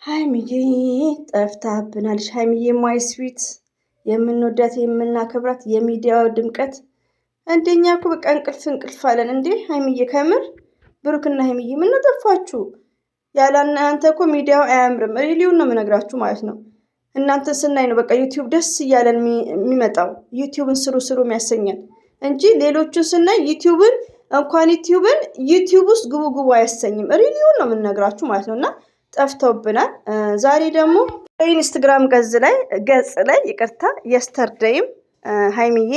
ሀይሚዬ ጠፍታብናለች። ሀይሚዬ ማይ ስዊት የምንወዳት የምናከብራት የሚዲያው ድምቀት እንደኛ እኮ በቃ እንቅልፍ አለን እንዴ ሀይሚዬ። ከምር ብሩክና ሀይሚዬ ምን ጠፋችሁ? ያለ እናንተ እኮ ሚዲያው አያምርም። ሪሊውን ነው የምነግራችሁ ማለት ነው። እናንተ ስናይ ነው በቃ ዩቲዩብ ደስ እያለን የሚመጣው ዩቲዩብን ስሩ የሚያሰኘን እንጂ ሌሎቹን ስናይ ዩቲዩብን እንኳን ዩቲዩብ ውስጥ ግቡ አያሰኝም። ሪሊውን ነው የምነግራችሁ ማለት ነው። እና ጠፍተውብናል። ዛሬ ደግሞ ኢንስታግራም ገጽ ላይ ይቅርታ የስተርዴይም ሀይሚዬ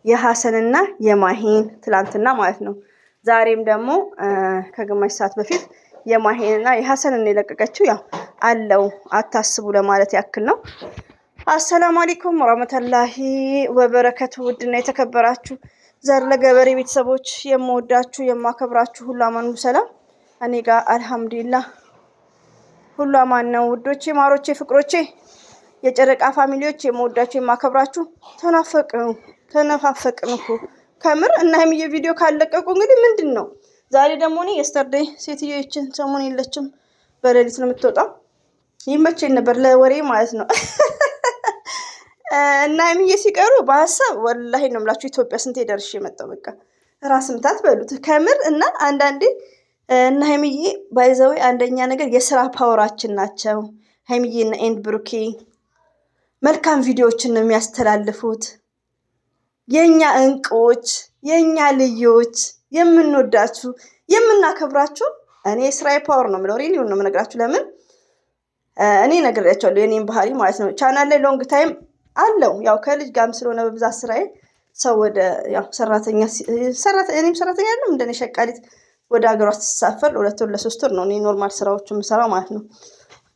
የሐሰንና የማሂን ትላንትና ማለት ነው። ዛሬም ደግሞ ከግማሽ ሰዓት በፊት የማሂንና የሐሰንን የለቀቀችው ያው አለው አታስቡ ለማለት ያክል ነው። አሰላሙ አለይኩም ወራህመቱላሂ ወበረከቱ። ውድና የተከበራችሁ ዘር ለገበሬ ቤተሰቦች የምወዳችሁ የማከብራችሁ ሁሉ አማኑ ሰላም፣ እኔ ጋር አልሐምዱሊላህ ሁሉ አማን ነው። ውዶቼ ማሮቼ ፍቅሮቼ የጨረቃ ፋሚሊዎች የምወዳችሁ የማከብራችሁ ተነፋፈቅን እኮ ከምር እና ሀይሚዬ ቪዲዮ ካለቀቁ እንግዲህ ምንድን ነው ዛሬ ደግሞ እኔ የስተርዴይ ሴትዮ ይችን ሰሞን የለችም፣ በሌሊት ነው የምትወጣው። ይመቸኝ ነበር ለወሬ ማለት ነው። እና ሀይሚዬ ሲቀሩ በሀሳብ ወላሂ ነው የምላችሁ ኢትዮጵያ ስንቴ ደርሼ የመጣው በቃ ራስ ምታት በሉት ከምር። እና አንዳንዴ እና ሀይሚዬ ባይዘዌ አንደኛ ነገር የስራ ፓወራችን ናቸው። ሀይሚዬ እና ኤንድ ብሩኬ መልካም ቪዲዮዎችን ነው የሚያስተላልፉት። የኛ እንቁዎች፣ የኛ ልዮች፣ የምንወዳችሁ የምናከብራችሁ። እኔ የስራዬ ፓወር ነው የምለው፣ ሪሊውን ነው የምነግራችሁ። ለምን እኔ ነግሬያቸዋለሁ የኔን ባህሪ ማለት ነው። ቻናል ላይ ሎንግ ታይም አለው ያው ከልጅ ጋርም ስለሆነ በብዛት ስራዬ ሰው ወደ ያው እኔም ሰራተኛ አይደለም እንደኔ ሸቃሊት ወደ ሀገሯ ስትሳፈር ለ2 ወር ለ3 ወር ነው እኔ ኖርማል ስራዎቹ የምሰራው ማለት ነው።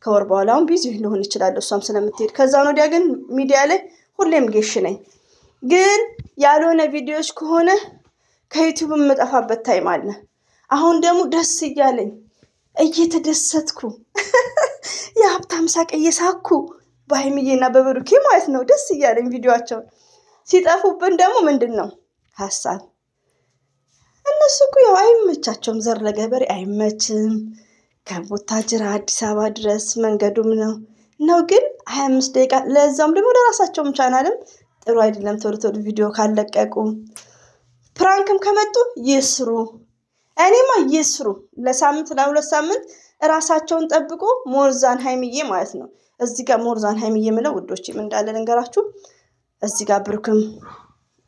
ከወር በኋላ አሁን ቢዚ ልሆን እችላለሁ እሷም ስለምትሄድ። ከዛ ወዲያ ግን ሚዲያ ላይ ሁሌም ጌሽ ነኝ። ግን ያልሆነ ቪዲዮዎች ከሆነ ከዩቲዩብ የምጠፋበት ታይም አለ። አሁን ደግሞ ደስ እያለኝ እየተደሰትኩ የሀብታም ሳቅ እየሳኩ በሀይሚዬና በብሩኬ ማለት ነው ደስ እያለኝ ቪዲዮአቸውን ሲጠፉብን ደግሞ ምንድን ነው ሀሳብ እነሱ እኮ ያው አይመቻቸውም። ዘር ለገበሬ አይመችም። ከቦታጅራ አዲስ አበባ ድረስ መንገዱም ነው ግን 25 ደቂቃ ለዛም ደግሞ ለራሳቸውም ቻናልም ጥሩ አይደለም። ቶሎ ቪዲዮ ካለቀቁ ፕራንክም ከመጡ ይስሩ። እኔማ ይስሩ ለሳምንት ለ2 ሳምንት ራሳቸውን ጠብቆ ሞርዛን ሀይሚዬ ማለት ነው። እዚህ ጋር ሞርዛን ሀይሚዬ የምለው ውዶች ምን እንዳለ ልንገራችሁ። እዚህ ጋር ብሩክም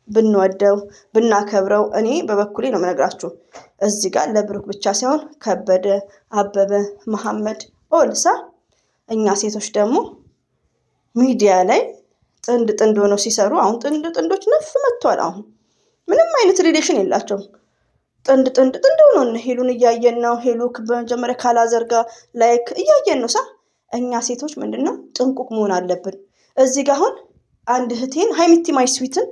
ብንወደው ብናከብረው እኔ በበኩሌ ነው የምነግራችሁ። እዚህ ጋር ለብሩክ ብቻ ሳይሆን ከበደ፣ አበበ፣ መሐመድ ኦልሳ እኛ ሴቶች ደግሞ ሚዲያ ላይ ጥንድ ሆነው ሲሰሩ አሁን ጥንዶች ነፍ መጥቷል። አሁን ምንም አይነት ሪሌሽን የላቸውም። ጥንድ ሆኖ ሄሉን እያየን ነው። ሄሉ በመጀመሪያ ካላዘርጋ ላይክ እያየን ነው። እኛ ሴቶች ምንድነው ጥንቁቅ መሆን አለብን። እዚህ ጋር አሁን አንድ እህቴን ሀይሚቲ ማይ ስዊትን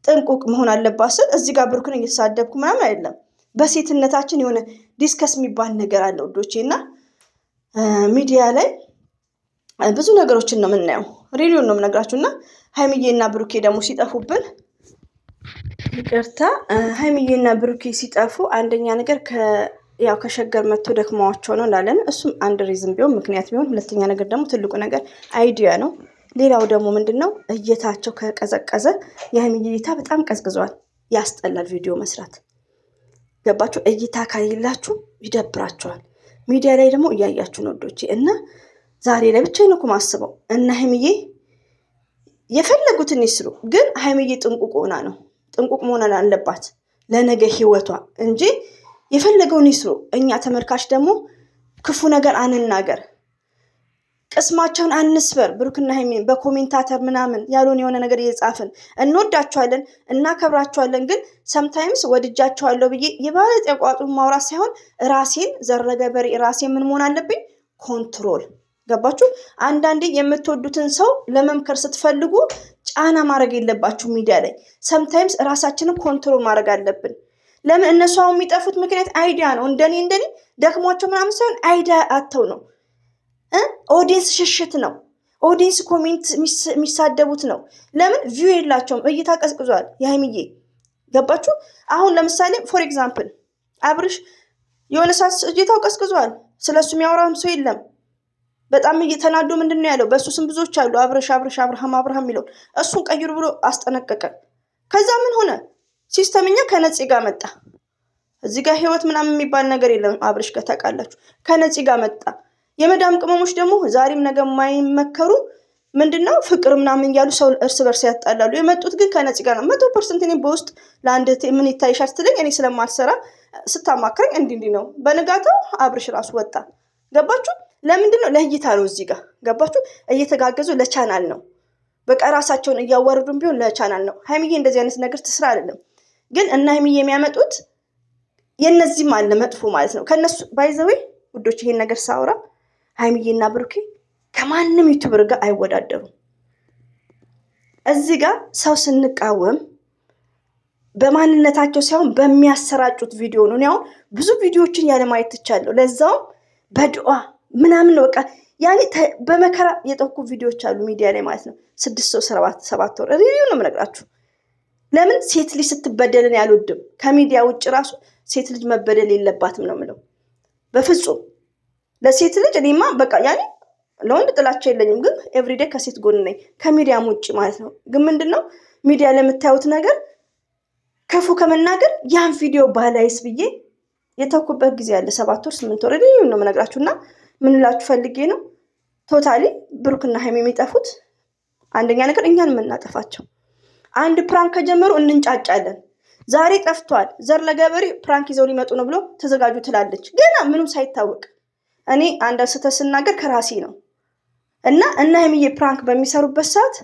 ጥንቁቅ መሆን አለባት ስል እዚህ ጋር ብሩክን እየተሳደብኩ ምናምን አይደለም። በሴትነታችን የሆነ ዲስከስ የሚባል ነገር አለ ውዶቼ። እና ሚዲያ ላይ ብዙ ነገሮችን ነው የምናየው። ሬዲዮን ነው የምነግራችሁ። እና ሀይሚዬና ብሩኬ ደግሞ ሲጠፉብን ይቅርታ፣ ሀይሚዬና ብሩኬ ሲጠፉ አንደኛ ነገር ያው ከሸገር መጥቶ ደክመዋቸው ነው እንዳለን፣ እሱም አንድ ሪዝም ቢሆን ምክንያት ቢሆን፣ ሁለተኛ ነገር ደግሞ ትልቁ ነገር አይዲያ ነው። ሌላው ደግሞ ምንድነው እይታቸው ከቀዘቀዘ የሀይሚዬ እይታ በጣም ቀዝቅዟል። ያስጠላል ቪዲዮ መስራት። ገባችሁ? እይታ ካሌላችሁ ይደብራችኋል። ሚዲያ ላይ ደግሞ እያያችሁ ነው ወዶቼ። እና ዛሬ ላይ ብቻ ነው ማስበው እና ሀይሚዬ የፈለጉትን ይስሩ፣ ግን ሀይሚዬ ጥንቁቅ መሆን አለባት ለነገ ህይወቷ እንጂ የፈለገውን ይስሩ። እኛ ተመልካች ደግሞ ክፉ ነገር አንናገር፣ ቅስማቸውን አንስበር። ብሩክና ሀይሚን በኮሜንታተር ምናምን ያልሆነ የሆነ ነገር እየጻፍን እንወዳቸዋለን፣ እናከብራቸዋለን። ግን ሰምታይምስ ወድጃቸዋለሁ ብዬ የባለጥ ያቋጡን ማውራት ሳይሆን ራሴን ዘረገበሬ ራሴን ምን መሆን አለብኝ ኮንትሮል። ገባችሁ? አንዳንዴ የምትወዱትን ሰው ለመምከር ስትፈልጉ ጫና ማድረግ የለባችሁ ሚዲያ ላይ። ሰምታይምስ ራሳችንን ኮንትሮል ማድረግ አለብን። ለምን እነሱ አሁን የሚጠፉት ምክንያት አይዲያ ነው። እንደኔ ደክሟቸው ምናምን ሳይሆን አይዲያ አተው ነው። ኦዲየንስ ሽሽት ነው። ኦዲየንስ ኮሜንት የሚሳደቡት ነው። ለምን ቪው የላቸውም። እይታ ቀዝቅዟል የሀይሚዬ። ገባችሁ? አሁን ለምሳሌ ፎር ኤግዛምፕል አብርሽ የሆነ ሰዓት እይታው ቀዝቅዟል። ስለሱ የሚያወራም ሰው የለም። በጣም እየተናዶ ምንድነው ያለው? በሱ ስም ብዙዎች አሉ፣ አብርሽ አብርሃም የሚለው እሱን ቀይሩ ብሎ አስጠነቀቀ። ከዛ ምን ሆነ? ሲስተምኛ ከነፂ ጋር መጣ። እዚህ ጋር ህይወት ምናምን የሚባል ነገር የለም። አብርሽ ጋር ታውቃላችሁ፣ ከነፂ ጋር መጣ። የመዳም ቅመሞች ደግሞ ዛሬም ነገ የማይመከሩ ምንድነው ፍቅር ምናምን እያሉ ሰው እርስ በርስ ያጣላሉ። የመጡት ግን ከነፂ ጋር ነው 100%። እኔ በውስጥ ለአንድ ምን ይታይሻል ስትለኝ እኔ ስለማልሰራ ስታማክረኝ እንዲህ ነው። በንጋታው አብርሽ ራሱ ወጣ። ገባችሁ? ለምንድን ነው? ለእይታ ነው። እዚህ ጋር ገባችሁ? እየተጋገዙ ለቻናል ነው። በቃ ራሳቸውን እያዋረዱም ቢሆን ለቻናል ነው። ሀይሚዬ እንደዚህ አይነት ነገር ትስራ አይደለም ግን እና ሀይሚዬ የሚያመጡት የነዚህም አለ መጥፎ ማለት ነው። ከነሱ ባይዘዌ ውዶች ይሄን ነገር ሳውራ ሀይሚዬና ብሩኬ ከማንም ዩቲዩበር ጋር አይወዳደሩም። እዚህ ጋር ሰው ስንቃወም በማንነታቸው ሳይሆን በሚያሰራጩት ቪዲዮ ነው። አሁን ብዙ ቪዲዮዎችን ያለ ማየት ትቻለሁ። ለዛውም በዱዓ ምናምን ነው። በቃ ያኔ በመከራ የጠቁ ቪዲዮዎች አሉ ሚዲያ ላይ ማለት ነው። 6 ወር ሪቪው ነው የምነግራችሁ። ለምን ሴት ልጅ ስትበደልን ያልወድም። ከሚዲያ ውጭ ራሱ ሴት ልጅ መበደል የለባትም ነው የምለው። በፍጹም ለሴት ልጅ እኔማ በቃ ያኔ ለወንድ ጥላቻ የለኝም፣ ግን ኤቭሪዴይ ከሴት ጎን ነኝ፣ ከሚዲያም ውጭ ማለት ነው። ግን ምንድነው ሚዲያ ለምታዩት ነገር ክፉ ከመናገር ያን ቪዲዮ ባላይስ ብዬ የተኩበት ጊዜ ያለ 7 ወር 8 ወር ሪቪው ነው የምነግራችሁና ምን እላችሁ ፈልጌ ነው ቶታሊ ብሩክና ሀይሚ የሚጠፉት አንደኛ ነገር እኛን የምናጠፋቸው። አንድ ፕራንክ ከጀመሩ እንንጫጫለን። ዛሬ ጠፍቷል ዘር ለገበሬ ፕራንክ ይዘው ሊመጡ ነው ብሎ ተዘጋጁ ትላለች፣ ገና ምንም ሳይታወቅ። እኔ አንድ ስህተት ስናገር ከራሴ ነው እና ሀይሚዬ ፕራንክ በሚሰሩበት ሰዓት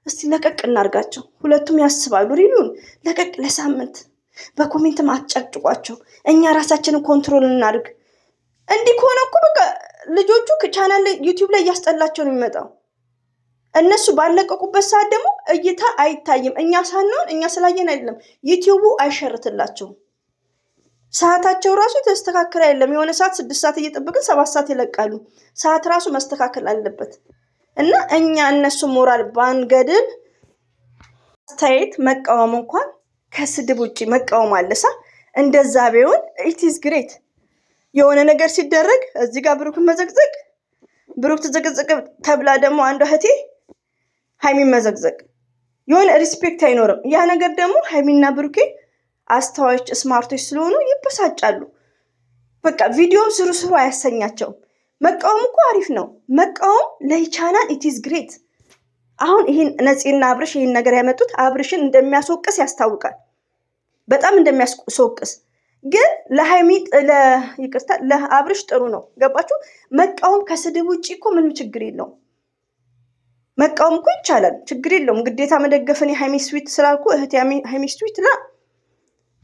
እስቲ ለቀቅ እናርጋቸው። ሁለቱም ያስባሉ። ሪቪውን ለቀቅ ለሳምንት በኮሜንትም አትጨቅጭቋቸው። እኛ ራሳችንን ኮንትሮል እናድርግ። እንዲህ ከሆነ እኮ በቃ ልጆቹ ቻናል ላይ ዩቲዩብ ላይ እያስጠላቸው ነው የሚመጣው። እነሱ ባለቀቁበት ሰዓት ደግሞ እይታ አይታይም። እኛ ሳንሆን እኛ ስላየን አይደለም፣ ዩቲዩቡ አይሸርትላቸውም። ሰዓታቸው ራሱ የተስተካከለ አይደለም። የሆነ ሰዓት 6 ሰዓት እየጠበቅን 7 ሰዓት ይለቃሉ። ሰዓት ራሱ መስተካከል አለበት እና እኛ እነሱ ሞራል ባንገድል አስተያየት መቃወም እንኳን ከስድብ ውጭ መቃወም አለሳ እንደዛ ቢሆን ኢትስ ግሬት። የሆነ ነገር ሲደረግ እዚህ ጋር ብሩክን መዘግዘግ፣ ብሩክ ተዘገዘቀ ተብላ ደግሞ አንዷ እህቴ ሀይሚን መዘግዘግ፣ የሆነ ሪስፔክት አይኖርም። ያ ነገር ደግሞ ሀይሚና ብሩኬ አስተዋዮች ስማርቶች ስለሆኑ ይበሳጫሉ። በቃ ቪዲዮም ስሩ አያሰኛቸውም። መቃወም እኮ አሪፍ ነው። መቃወም ለቻናል ኢትስ ግሬት። አሁን ይህን ነፂና አብርሽ ይህን ነገር ያመጡት አብርሽን እንደሚያስወቅስ ያስታውቃል። በጣም እንደሚያስወቅስ ግን ለሀይሚ ይቅርታ ለአብርሽ ጥሩ ነው። ገባችሁ? መቃወም ከስድብ ውጭ እኮ ምንም ችግር የለውም። መቃወም እኮ ይቻላል፣ ችግር የለውም። ግዴታ መደገፍን የሀይሚ ስዊት ስላልኩ እህት ሀይሚ ስዊት ላ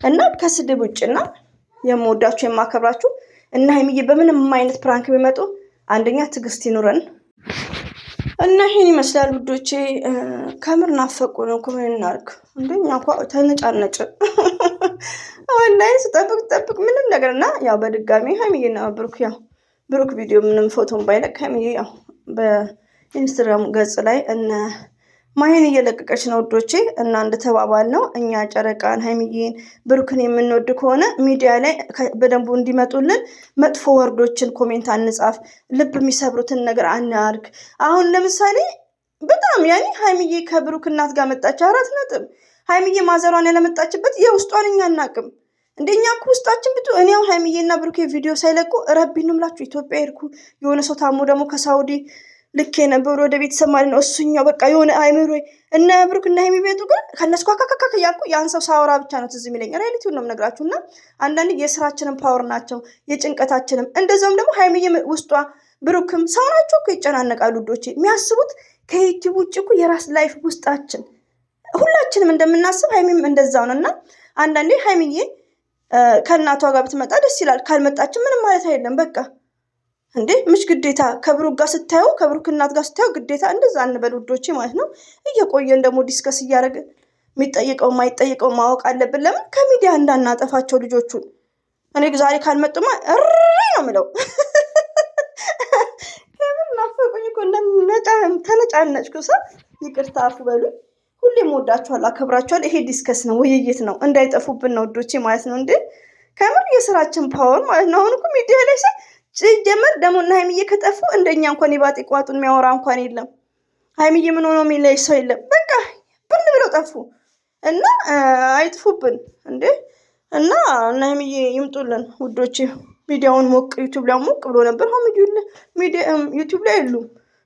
እና ከስድብ ውጭና የምወዳችሁ የማከብራችሁ እና ሀይሚዬ በምንም አይነት ፕራንክ ቢመጡ አንደኛ ትዕግስት ይኑረን እና ይሄን ይመስላል ውዶቼ። ከምር ናፈቁ ነው እኮ ምን እናድርግ? እንደኛ እንኳ ተነጫነጭ ወላሂ ስጠብቅ ምንም ነገር እና ያው በድጋሚ ሀይሚዬና ብሩክ ቪዲዮ ምንም ፎቶን ባይለቅ ሀይሚዬ ያው በኢንስታግራም ገጽ ላይ እነ ማይን እየለቀቀች ነው ውዶቼ። እና እንደተባባል ነው እኛ ጨረቃን ሀይሚዬን ብሩክን የምንወድ ከሆነ ሚዲያ ላይ በደንቡ እንዲመጡልን መጥፎ ወርዶችን ኮሜንት አንጻፍ፣ ልብ የሚሰብሩትን ነገር አናርግ። አሁን ለምሳሌ በጣም ያኔ ሀይሚዬ ከብሩክ እናት ጋር መጣች 4 ነጥብ። ሀይሚዬ ማዘሯን ያለመጣችበት የውስጧን እኛ አናቅም። እንደኛ እኮ ውስጣችን ብቱ እኔ አሁን ሀይሚዬና ብሩክ ቪዲዮ ሳይለቁ ረቢን ምላችሁ ኢትዮጵያ ሄድኩ። የሆነ ሰው ታሞ ደግሞ ከሳውዲ ልክ የነበሩ ወደ ቤተሰብ ማለት ነው። እሱኛው በቃ የሆነ አይምሮ እና ብሩክ እና ሀይሚ ቤቱ ግን ከነሱ ካካካካ ያልኩ ያን ሰው ሳወራ ብቻ ነው ትዝ የሚለኝ። ሪያሊቲውን ነው የምነግራችሁ። እና አንዳንዴ የስራችንን ፓወር ናቸው የጭንቀታችንም። እንደዛውም ደግሞ ሀይሚዬ ውስጧ ብሩክም ሰው ናቸው እኮ ይጨናነቃሉ ውዶቼ። የሚያስቡት ከዩቲዩብ ውጭ እኮ የራስ ላይፍ ውስጣችን ሁላችንም እንደምናስብ ሀይሚም እንደዛው ነው። እና አንዳንዴ ሀይሚዬ ከእናቷ ጋር ብትመጣ ደስ ይላል። ካልመጣችን ምንም ማለት አይደለም። በቃ እንዴ ምሽ ግዴታ ከብሩክ ጋር ስታዩ ከብሩክ እናት ጋር ስታዩ ግዴታ እንደዛ አንበል ውዶቼ ማለት ነው። እየቆየን ደግሞ ዲስከስ እያደረግን የሚጠይቀው ማይጠይቀው ማወቅ አለብን። ለምን ከሚዲያ እንዳናጠፋቸው ልጆቹን። እኔ ዛሬ ካልመጡማ እሪ ነው የምለው። ከምን ናፈቁኝ እኮ ተነጫነጭኩ። ሰው ይቅርታ አፉ በሉኝ። ሁሌም ወዳችኋለሁ፣ አከብራችኋለሁ። ይሄ ዲስከስ ነው ውይይት ነው እንዳይጠፉብን ነው ውዶቼ ማለት ነው። እንዴ ከምር የስራችን ፓወር ማለት ነው። አሁን እኮ ሚዲያ ላይ ሲጀመር ደግሞ እና ሀይሚዬ ከጠፉ እንደኛ እንኳን የባጤ ቋጡን የሚያወራ እንኳን የለም። ሀይሚዬ ምን ሆኖ የሚለይ ሰው የለም። በቃ ብን ብለው ጠፉ እና አይጥፉብን እንዴ! እና ሀይሚዬ ይምጡልን ውዶቼ። ሚዲያውን ሞቅ ዩቲዩብ ላይ ሞቅ ብሎ ነበር። አሁን ዩቲዩብ ላይ የሉም።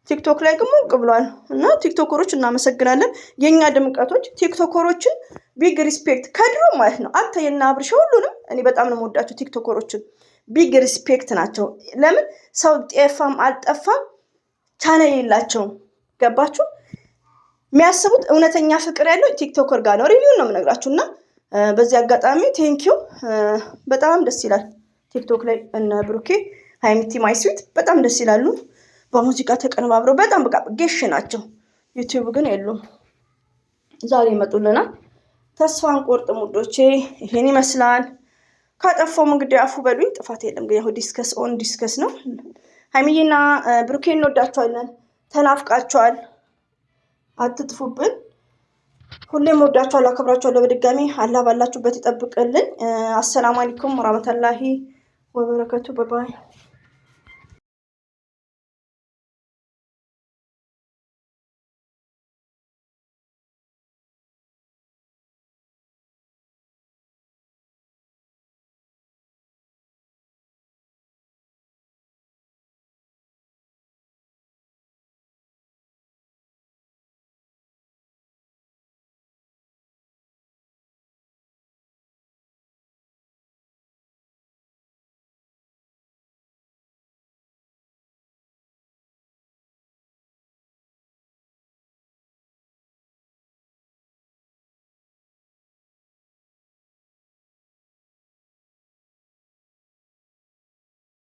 ቲክቶክ ላይ ግን ሞቅ ብሏል። እና ቲክቶከሮች እናመሰግናለን። የኛ ድምቀቶች ቲክቶከሮችን ቢግ ሪስፔክት ከድሮ ማለት ነው። አታየና አብርሽ ሁሉንም እኔ በጣም ነው የምወዳቸው ቲክቶከሮችን። ቢግ ሪስፔክት ናቸው። ለምን ሰው ጠፋም አልጠፋም ቻናል የላቸውም። ገባችሁ? የሚያስቡት እውነተኛ ፍቅር ያለው ቲክቶከር ጋር ነው። ሪቪው ነው የምነግራችሁ። እና በዚህ አጋጣሚ ቴንኪው በጣም ደስ ይላል። ቲክቶክ ላይ እነ ብሩኬ ሀይሚቲ ማይ ስዊት በጣም ደስ ይላሉ። በሙዚቃ ተቀነባብረው በጣም በቃ ጌሽ ናቸው። ዩቲዩብ ግን የሉም። ዛሬ ይመጡልናል። ተስፋ አንቆርጥም ውዶቼ። ይሄን ይመስላል። ካጠፋውም እንግዲህ አፉ በሉኝ። ጥፋት የለም ግን ያው ዲስከስ ኦን ዲስከስ ነው። ሀይሚዬና ብሩኬ እንወዳቸዋለን። ተናፍቃቸዋል። አትጥፉብን። ሁሌም ወዳቸዋለሁ፣ አከብራቸዋለሁ። በድጋሚ አላህ ባላችሁበት ይጠብቅልን። አሰላሙ አለይኩም ወራህመቱላሂ ወበረከቱ። ባይ